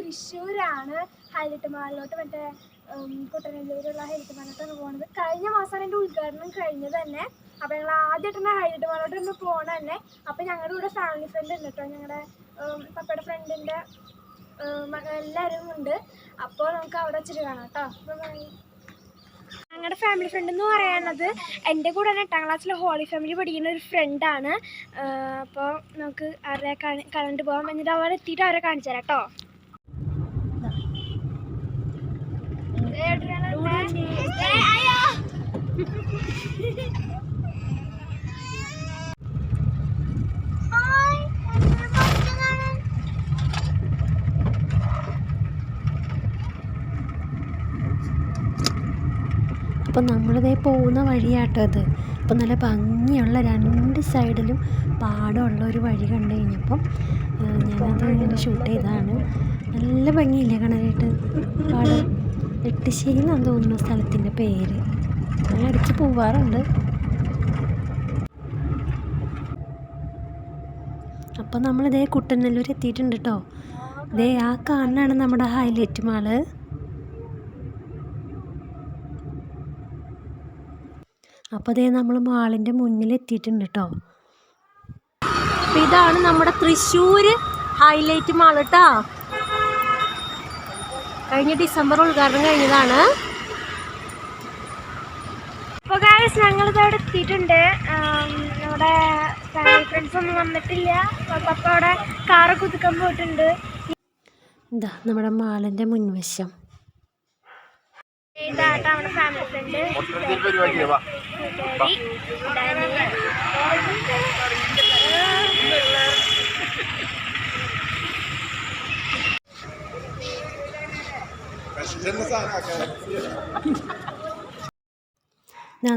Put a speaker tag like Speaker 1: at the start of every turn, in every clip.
Speaker 1: തൃശ്ശൂരാണ് ഹൈലൈറ്റ് മാളിലോട്ട് മറ്റേ കുട്ടനെല്ലൂരുള്ള ഹൈലൈറ്റ് മാളിലോട്ടാണ് പോകുന്നത്. കഴിഞ്ഞ മാസമാണ് എൻ്റെ ഉദ്ഘാടനം കഴിഞ്ഞത് തന്നെ. അപ്പോൾ ഞങ്ങൾ ആദ്യമായിട്ടാണ് ഹൈലൈറ്റ് മാളിലോട്ട് ഒന്ന് പോകണം തന്നെ. അപ്പോൾ ഞങ്ങളുടെ കൂടെ ഫാമിലി ഫ്രണ്ട് ഉണ്ട് കേട്ടോ, ഞങ്ങളുടെ പപ്പയുടെ ഫ്രണ്ടിൻ്റെ എല്ലാവരും ഉണ്ട്. അപ്പോൾ നമുക്ക് അവിടെ വെച്ചിട്ട് കാണാം കേട്ടോ. ഞങ്ങളുടെ ഫാമിലി ഫ്രണ്ട് എന്ന് പറയുന്നത് എൻ്റെ കൂടെ തന്നെ 8ാം ക്ലാസ്സിൽ ഹോളി ഫാമിലി പഠിക്കുന്ന ഒരു ഫ്രണ്ടാണ്. അപ്പോൾ നമുക്ക് അവരെ കണ്ടിട്ട് പോകാം. എന്നിട്ട് അവിടെ എത്തിയിട്ട് അവരെ കാണിച്ചു തരാം കേട്ടോ.
Speaker 2: അപ്പം നമ്മളിതേ പോകുന്ന വഴിയാട്ടോ ഇത്. അപ്പം നല്ല ഭംഗിയുള്ള 2 സൈഡിലും പാടമുള്ള ഒരു വഴി കണ്ടു കഴിഞ്ഞപ്പം ഞാനത് ഇങ്ങനെ ഷൂട്ട് ചെയ്തതാണ്. നല്ല ഭംഗിയില്ലേ കാണാനായിട്ട്. പാടം എട്ടുശ്ശേരി എന്നാണ് തോന്നുന്ന സ്ഥലത്തിൻ്റെ പേര്. ഞാൻ ഇടയ്ക്ക് പോവാറുണ്ട്. അപ്പം നമ്മളിതേ കുട്ടനെല്ലൂർ എത്തിയിട്ടുണ്ട് കേട്ടോ. ഇതേ ആ കാണാനാണ് നമ്മുടെ ഹൈലൈറ്റ് മാള്. അപ്പോൾ അതേ നമ്മൾ മാളിൻ്റെ മുന്നിൽ എത്തിയിട്ടുണ്ട് കേട്ടോ. അപ്പം ഇതാണ് നമ്മുടെ തൃശ്ശൂർ ഹൈലൈറ്റ് മാൾ കേട്ടോ. കഴിഞ്ഞ ഡിസംബർ ഉദ്ഘാടനം കഴിഞ്ഞതാണ്.
Speaker 1: അപ്പോൾ ഗായ്സ് ഞങ്ങളിതവിടെ എത്തിയിട്ടുണ്ട്. നമ്മുടെ ഫാമിലി ഫ്രണ്ട്സ് ഒന്നും വന്നിട്ടില്ല. പപ്പ അവിടെ കാറൊക്കെ കുതിക്കാൻ പോയിട്ടുണ്ട്.
Speaker 2: എന്താ നമ്മുടെ മാളിൻ്റെ മുൻവശം.
Speaker 1: ഇതാട്ടോ നമ്മുടെ ഫാമിലി ഫ്രണ്ട്.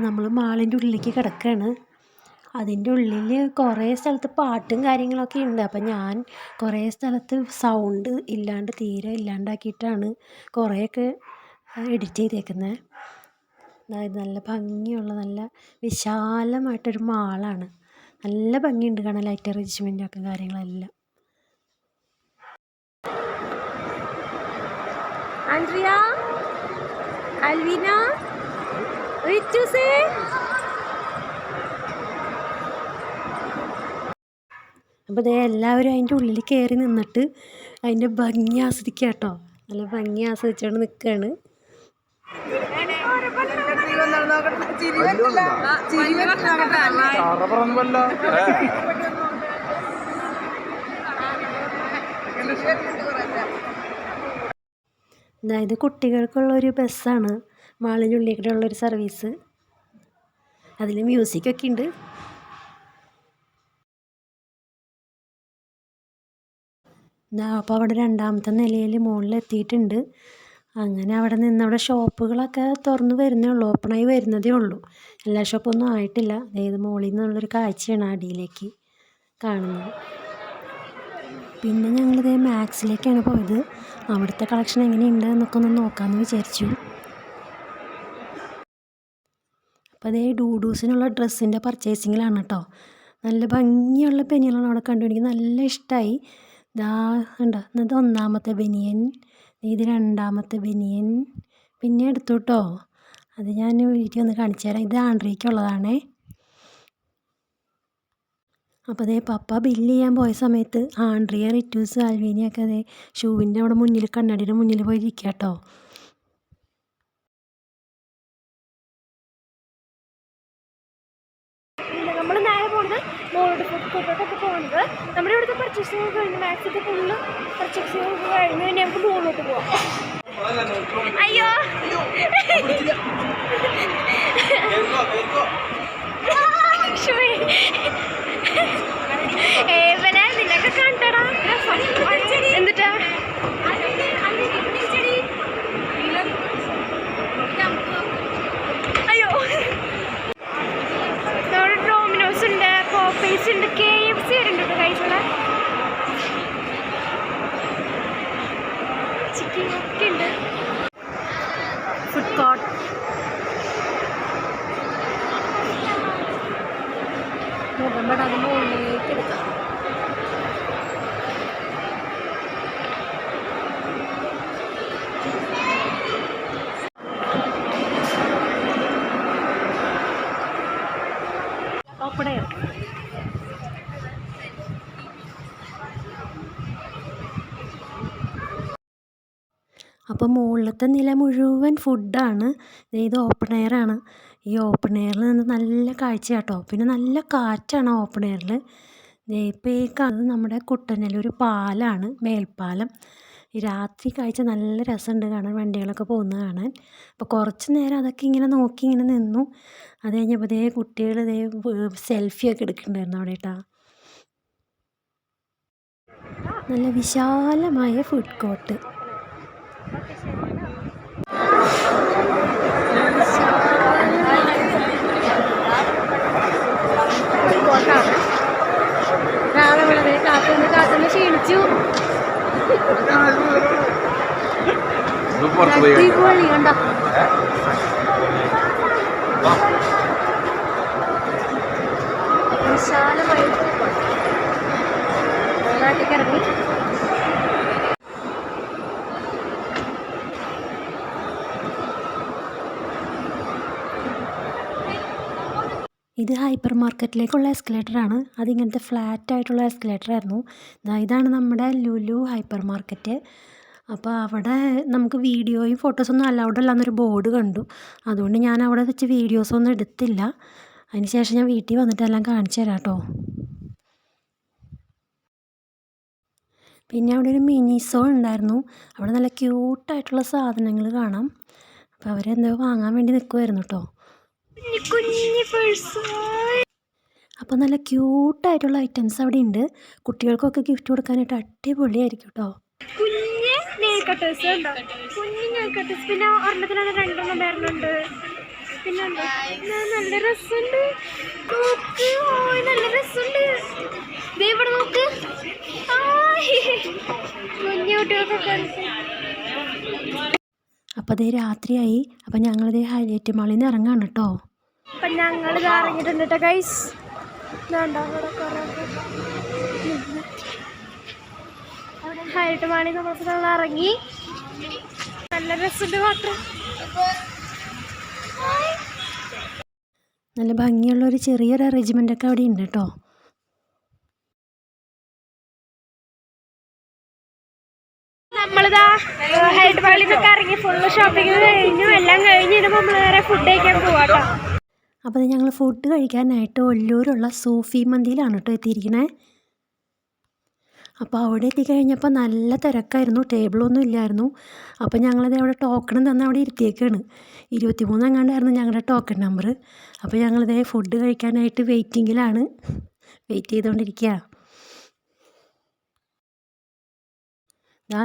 Speaker 2: നമ്മൾ മാളിൻ്റെ ഉള്ളിലേക്ക് കിടക്കുകയാണ്. അതിൻ്റെ ഉള്ളിൽ കുറേ സ്ഥലത്ത് പാട്ടും കാര്യങ്ങളൊക്കെ ഉണ്ട്. അപ്പം ഞാൻ കുറേ സ്ഥലത്ത് സൗണ്ട് ഇല്ലാണ്ട് തീരെ ഇല്ലാണ്ടാക്കിയിട്ടാണ് കുറേയൊക്കെ എഡിറ്റ് ചെയ്തേക്കുന്നത്. അതായത് നല്ല ഭംഗിയുള്ള നല്ല വിശാലമായിട്ടൊരു മാളാണ്. നല്ല ഭംഗിയുണ്ട് കാണാൻ, ലൈറ്റ് അറേഞ്ച്മെൻറ്റൊക്കെ കാര്യങ്ങളെല്ലാം. ആൻഡ്രിയ, അൽവീന, റിച്ചൂസേ. അപ്പോൾ ഇതേ എല്ലാവരും അതിൻ്റെ ഉള്ളിൽ കയറി നിന്നിട്ട് അതിൻ്റെ ഭംഗി ആസ്വദിക്കുക കേട്ടോ. നല്ല ഭംഗി ആസ്വദിച്ചുകൊണ്ട് നിൽക്കുകയാണ്. അതായത് കുട്ടികൾക്കുള്ളൊരു ബസ്സാണ് മാളിൻ്റെ ഉള്ളിലേക്കുള്ളൊരു സർവീസ്. അതിൽ മ്യൂസിക്കൊക്കെ ഉണ്ട്. അപ്പോൾ അവിടെ 2ാമത്തെ നിലയിൽ മുകളിൽ എത്തിയിട്ടുണ്ട്. അങ്ങനെ അവിടെ നിന്ന് അവിടെ ഷോപ്പുകളൊക്കെ തുറന്ന് വരുന്നേ ഉള്ളൂ, ഓപ്പണായി വരുന്നതേ ഉള്ളൂ. എല്ലാ ഷോപ്പൊന്നും ആയിട്ടില്ല. അതായത് മുകളിൽ നിന്നുള്ളൊരു കാഴ്ചയാണ് അടിയിലേക്ക് കാണുന്നത്. പിന്നെ ഞങ്ങളിതേ മാക്സിലേക്കാണ് പോയത്. അവിടുത്തെ കളക്ഷൻ എങ്ങനെയുണ്ട് എന്നൊക്കെ ഒന്ന് നോക്കാമെന്ന് വിചാരിച്ചു. അപ്പോൾ അതേ ഡൂഡൂസിനുള്ള ഡ്രസ്സിൻ്റെ പർച്ചേസിങ്ങിലാണ് കേട്ടോ. നല്ല ഭംഗിയുള്ള ബനിയനാണ് അവിടെ കണ്ടു. എനിക്ക് നല്ല ഇഷ്ടമായി. ഇതാ ഉണ്ടോ, ഇത് 1ാമത്തെ ബനിയൻ, ഇത് 2ാമത്തെ ബനിയൻ. പിന്നെ എടുത്തു കേട്ടോ. അത് ഞാൻ വീട്ടിൽ ഒന്ന് കാണിച്ചു തരാം. ഇത് ആൻഡ്രിയയ്ക്കുള്ളതാണേ. അപ്പോൾ അതേ പപ്പ ബില്ല് ചെയ്യാൻ പോയ സമയത്ത് ആൻഡ്രിയ, റിറ്റൂസ്, അൽവീനയൊക്കെ അതേ ഷൂവിൻ്റെ അവിടെ മുന്നിൽ കണ്ണാടിയുടെ മുന്നിൽ പോയി ഇരിക്കുക കേട്ടോ.
Speaker 1: നമ്മൾ നേരെ പോകുന്നത് മോളോട് ഫോട്ടോട്ടൊക്കെ പോകുന്നത്. നമ്മുടെ ഇവിടുത്തെ പർച്ചേസിങ് കഴിഞ്ഞ് മാക്സിൻ്റെ ഫുള്ള് പർച്ചേസിങ് കഴിഞ്ഞ് പിന്നെ നമുക്ക് മോളിലോട്ട് പോവാം. അയ്യോ ഏവനെ നിന്നൊക്കെ കണ്ടടാ. എന്നിട്ടാ അയ്യോ നമ്മുടെ ഡോമിനോസ് ഉണ്ട്, പോപ്പീസ് ഉണ്ട്, KFC വരുന്നുണ്ട് കഴിച്ചുള്ള ചിക്കൻ ഒക്കെ ഉണ്ട്.
Speaker 2: Food court.
Speaker 1: മുഖം അതിൻ്റെ ഉള്ളിലേക്ക് എടുക്കാം.
Speaker 2: അപ്പോൾ മുകളിലത്തെ നില മുഴുവൻ ഫുഡാണ്. ഇത് ഓപ്പൺ എയറാണ്. ഈ ഓപ്പൺ എയറിൽ നിന്ന് നല്ല കാഴ്ച കേട്ടോ. പിന്നെ നല്ല കാറ്റാണ് ഓപ്പൺ എയറിൽ. ഇപ്പോൾ ഈ കാണുന്നത് നമ്മുടെ കുട്ടനല്ലൂർ പാലാണ്, മേൽപ്പാലം. ഈ രാത്രി കാഴ്ച നല്ല രസമുണ്ട് കാണാൻ, വണ്ടികളൊക്കെ പോകുന്നത് കാണാൻ. അപ്പോൾ കുറച്ച് നേരം അതൊക്കെ ഇങ്ങനെ നോക്കി ഇങ്ങനെ നിന്നു. അത് കഴിഞ്ഞപ്പോൾ കുട്ടികൾ സെൽഫിയൊക്കെ എടുക്കുന്നുണ്ടായിരുന്നു അവിടെ കേട്ടോ. നല്ല വിശാലമായ ഫുഡ് കോർട്ട്. രാവിലെ വളരെ കാത്തുനിന്ന് ക്ഷീണിച്ചു. അടിപൊളി കണ്ടോ. വിശാലമായി നാട്ടിലിറങ്ങി. ഇത് ഹൈപ്പർ മാർക്കറ്റിലേക്കുള്ള എസ്കലേറ്ററാണ്. അതിങ്ങനത്തെ ഫ്ലാറ്റ് ആയിട്ടുള്ള എസ്കലേറ്ററായിരുന്നു. ഇതാണ് നമ്മുടെ ലുലു ഹൈപ്പർ മാർക്കറ്റ്. അപ്പോൾ അവിടെ നമുക്ക് വീഡിയോയും ഫോട്ടോസൊന്നും അലൗഡ് അല്ല എന്നൊരു ബോർഡ് കണ്ടു. അതുകൊണ്ട് ഞാൻ അവിടെ വെച്ച് വീഡിയോസൊന്നും എടുത്തില്ല. അതിന് ശേഷം ഞാൻ വീട്ടിൽ വന്നിട്ട് എല്ലാം കാണിച്ചു തരാം കേട്ടോ. പിന്നെ അവിടെ ഒരു മിനിസോ ഉണ്ടായിരുന്നു. അവിടെ നല്ല ക്യൂട്ടായിട്ടുള്ള സാധനങ്ങൾ കാണാം. അപ്പോൾ അവരെന്തോ വാങ്ങാൻ വേണ്ടി നിൽക്കുമായിരുന്നു കേട്ടോ. അപ്പോൾ നല്ല ക്യൂട്ടായിട്ടുള്ള ഐറ്റംസ് അവിടെ ഉണ്ട്. കുട്ടികൾക്കൊക്കെ ഗിഫ്റ്റ് കൊടുക്കാനായിട്ട് അടിപൊളിയായിരിക്കും കേട്ടോ.
Speaker 1: കുഞ്ഞ് നെയിൽ കട്ടേഴ്സ് ഉണ്ടോ? കുഞ്ഞ് നെയിൽ കട്ടേഴ്സ്. പിന്നെ ഒരെണ്ണത്തിനാണ് 2 വരുന്നുണ്ട്. പിന്നെ നല്ല രസമുണ്ട്. നോക്ക്, നല്ല രസമുണ്ട്. ഇവിടെ നോക്ക്, കുഞ്ഞു കുട്ടികൾക്കൊക്കെ.
Speaker 2: അപ്പോൾ രാത്രിയായി. അപ്പോൾ ഞങ്ങൾ ഹൈലൈറ്റ് മാളിൽ നിന്ന് ഇറങ്ങാണ് കേട്ടോ.
Speaker 1: അപ്പം ഞങ്ങൾ ഇറങ്ങിയിട്ടുണ്ട് കേട്ടോ ഗൈസ്. ഹൈലൈറ്റ് മാളിൽ നമ്മൾ ഇറങ്ങി. നല്ല രസമുണ്ട് മാത്രം.
Speaker 2: നല്ല ഭംഗിയുള്ളൊരു ചെറിയൊരു അറേഞ്ച്മെൻ്റൊക്കെ അവിടെ ഉണ്ട് കേട്ടോ.
Speaker 1: നമ്മളിതാ ഹൈലൈറ്റ് മാളിൽ നിന്നൊക്കെ ഇറങ്ങി ഫുള്ള് ഷോപ്പിംഗ് കഴിഞ്ഞു. എല്ലാം കഴിഞ്ഞ് നമ്മൾ വേറെ ഫുഡ് കഴിക്കാൻ പോവാട്ടോ.
Speaker 2: അപ്പോൾ ഞങ്ങൾ ഫുഡ് കഴിക്കാനായിട്ട് ഒല്ലൂരുള്ള സൂഫി മന്തിയിലാണ് കേട്ടോ എത്തിയിരിക്കണേ. അപ്പോൾ അവിടെ എത്തിക്കഴിഞ്ഞപ്പോൾ നല്ല തിരക്കായിരുന്നു, ടേബിളൊന്നും ഇല്ലായിരുന്നു. അപ്പോൾ ഞങ്ങളത് അവിടെ ടോക്കണും തന്ന് അവിടെ ഇരുത്തിയേക്കാണ്. 23 എങ്ങാണ്ടായിരുന്നു ഞങ്ങളുടെ ടോക്കൺ നമ്പർ. അപ്പോൾ ഞങ്ങളിത് ഫുഡ് കഴിക്കാനായിട്ട് വെയിറ്റ് ചെയ്തുകൊണ്ടിരിക്കുക.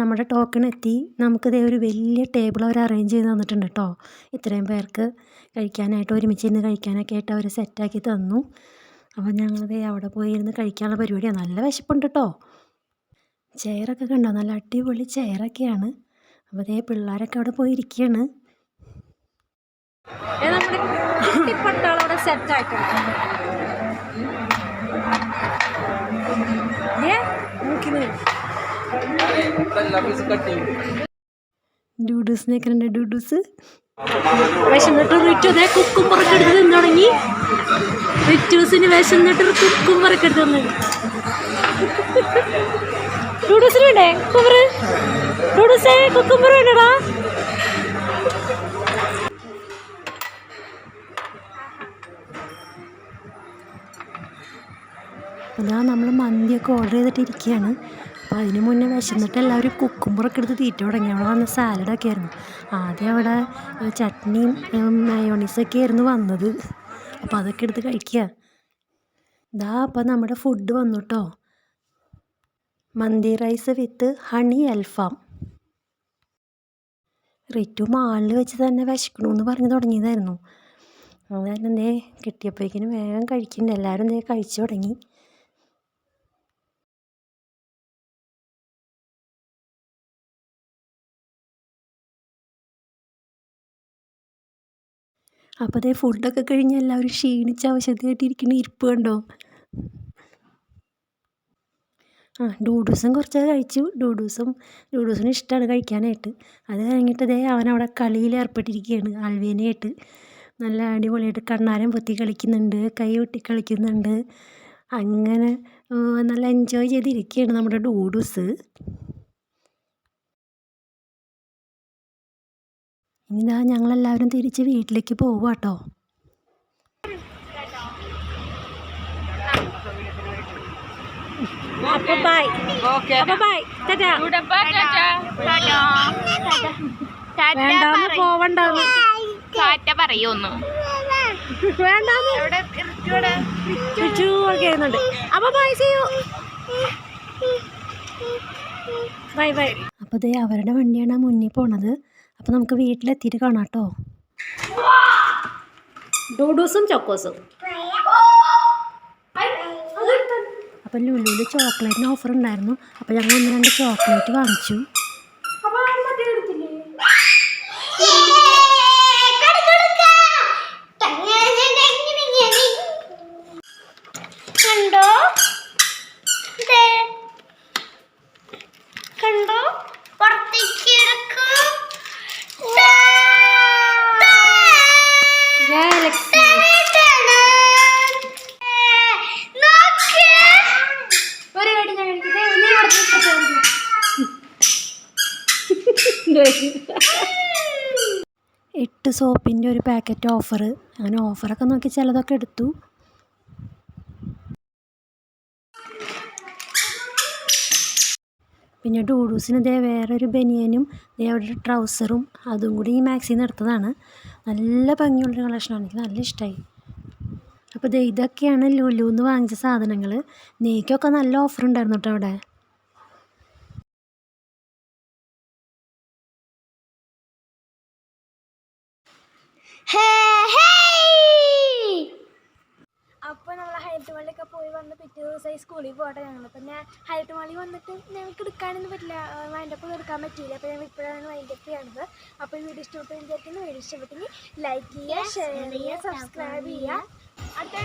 Speaker 2: നമ്മുടെ ടോക്കൺ എത്തി. നമുക്കിതേ ഒരു വലിയ ടേബിൾ അവർ അറേഞ്ച് ചെയ്ത് തന്നിട്ടുണ്ട് കേട്ടോ. ഇത്രയും പേർക്ക് കഴിക്കാനായിട്ട് ഒരുമിച്ചിരുന്ന് കഴിക്കാനൊക്കെ ആയിട്ട് അവർ സെറ്റാക്കി തന്നു. അപ്പോൾ ഞങ്ങളിതേ അവിടെ പോയി ഇരുന്ന് കഴിക്കാനുള്ള പരിപാടിയാണ്. നല്ല വിശപ്പുണ്ട് കേട്ടോ. ചെയറൊക്കെ കണ്ടോ, നല്ല അടിപൊളി ചെയറൊക്കെയാണ്. അപ്പോൾ പിള്ളേരൊക്കെ അവിടെ പോയി ഇരിക്കുകയാണ്. ഡൂഡൂസിനൊക്കെ ഉണ്ട്. ഡൂഡൂസ് വിശന്നിട്ട് റിറ്റു കുക്കുംബറൊക്കെ എടുത്ത് തിന്നു തുടങ്ങി. റിറ്റൂസിന് വിശന്നിട്ട് കുക്കുംബറൊക്കെ എടുത്ത് തന്നു. ഡൂഡൂസിന് വേണ്ടേ കുക്കുംബർ? ഡൂഡൂസേ കുക്കുംബർ വേണ്ടടാ. നമ്മൾ മന്തിയൊക്കെ ഓർഡർ ചെയ്തിട്ടിരിക്കുകയാണ്. അപ്പോൾ അതിന് മുന്നേ വിശന്നിട്ട് എല്ലാവരും കുക്കുംബറൊക്കെ എടുത്ത് തീറ്റ തുടങ്ങി. അവിടെ വന്ന സാലഡൊക്കെ ആയിരുന്നു. ആദ്യം അവിടെ ചട്നിയും മയോണീസൊക്കെ ആയിരുന്നു വന്നത്. അപ്പോൾ അതൊക്കെ എടുത്ത് കഴിക്കുക. അപ്പോൾ നമ്മുടെ ഫുഡ് വന്നു കേട്ടോ. മന്തി റൈസ് വിത്ത് ഹണി അൽഫാം. റിറ്റു മാളിൽ വെച്ച് തന്നെ വിശക്കണമെന്ന് പറഞ്ഞ് തുടങ്ങിയതായിരുന്നു. അതായിരുന്നു കിട്ടിയപ്പോഴേക്കിനും വേഗം കഴിക്കുന്നുണ്ട്. എല്ലാവരും കഴിച്ചു തുടങ്ങി. അപ്പോൾ ഫുഡൊക്കെ കഴിഞ്ഞ് എല്ലാവരും ക്ഷീണിച്ച് അവശതയായിട്ടിരിക്കുന്ന ഇരിപ്പ് കണ്ടോ. ഡൂഡൂസും കുറച്ച് കഴിച്ചു. ഡൂഡൂസിന് ഇഷ്ടമാണ് കഴിക്കാനായിട്ട്. അത് കഴിഞ്ഞിട്ട് അവനവിടെ കളിയിൽ ഏർപ്പെട്ടിരിക്കുകയാണ് അൽവേനയായിട്ട്. നല്ല അടിപൊളിയായിട്ട് കണ്ണാരം പൊത്തി കളിക്കുന്നുണ്ട്, കൈ കൊട്ടി കളിക്കുന്നുണ്ട്. അങ്ങനെ നല്ല എൻജോയ് ചെയ്തിരിക്കുകയാണ് നമ്മുടെ ഡൂഡൂസ്. ഇനി ഇതാ ഞങ്ങളെല്ലാവരും തിരിച്ച് വീട്ടിലേക്ക് പോവുക കേട്ടോ. അപ്പോൾ ബൈ. അപ്പോൾ ബൈ. ടാറ്റാ. വേണ്ടാന്ന് പോവണ്ടാന്ന്.
Speaker 3: പറയൊന്നു
Speaker 2: വേണ്ടാന്ന് ചുച്ചു ഒക്കെ ചെയ്യുന്നുണ്ട്. അപ്പോൾ bye, see you. Bye bye. അപ്പോൾ ദേ അവരുടെ വണ്ടിയാണ് ആ മുന്നിൽ പോണത്. അപ്പോൾ നമുക്ക് വീട്ടിലെത്തിയിട്ട് കാണാം കേട്ടോ. ഡൂഡൂസും ചോക്കോസും. അപ്പോൾ ലുലുവിൽ ചോക്ലേറ്റിന് ഓഫർ ഉണ്ടായിരുന്നു. അപ്പോൾ ഞങ്ങൾ 1-2 ചോക്ലേറ്റ് വാങ്ങിച്ചു.
Speaker 3: കണ്ടോ കണ്ടോ പുറത്തേക്ക്
Speaker 1: ഒരു കടി ഞാൻ കഴിക്കട്ടെ.
Speaker 2: 8 സോപ്പിൻ്റെ ഒരു പാക്കറ്റ് ഓഫർ. അങ്ങനെ ഓഫറൊക്കെ നോക്കി ചിലതൊക്കെ എടുത്തു. പിന്നെ ഡൂഡൂസിന് ഇതേ വേറൊരു ബനിയനും അവിടെ ഒരു ട്രൗസറും അതും കൂടി ഈ മാക്സിൽ നിന്ന് എടുത്തതാണ്. നല്ല ഭംഗിയുള്ളൊരു കളക്ഷനാണ്. എനിക്ക് നല്ല ഇഷ്ടമായി. അപ്പോൾ ഇതൊക്കെയാണ് ലുലുന്ന് വാങ്ങിച്ച സാധനങ്ങൾ. നെയ്ക്കൊക്കെ നല്ല ഓഫർ ഉണ്ടായിരുന്നു കേട്ടോ അവിടെ.
Speaker 1: അപ്പോൾ നമ്മൾ ഹൈലൈറ്റ് മാളിലൊക്കെ പോയി വന്ന് പിറ്റേ ദിവസമായി സ്കൂളിൽ പോകട്ടെ ഞങ്ങൾ. പിന്നെ ഹൈലൈറ്റ് മാളിൽ വന്നിട്ട് ഞങ്ങൾക്ക് എടുക്കാനൊന്നും പറ്റില്ല, വൈൻഡപ്പ് എടുക്കാൻ പറ്റിയില്ല. അപ്പോൾ ഞങ്ങൾ ഇപ്പോഴാണ് വൈൻഡപ്പ് ചെയ്യുന്നത്. അപ്പോൾ വീഡിയോ ഇഷ്ടപ്പെട്ടു വിചാരിക്കുന്നു. വീഡിയോ ഇഷ്ടപ്പെട്ടെങ്കിൽ ലൈക്ക് ചെയ്യുക, ഷെയർ ചെയ്യുക, സബ്സ്ക്രൈബ് ചെയ്യുക. അടുത്ത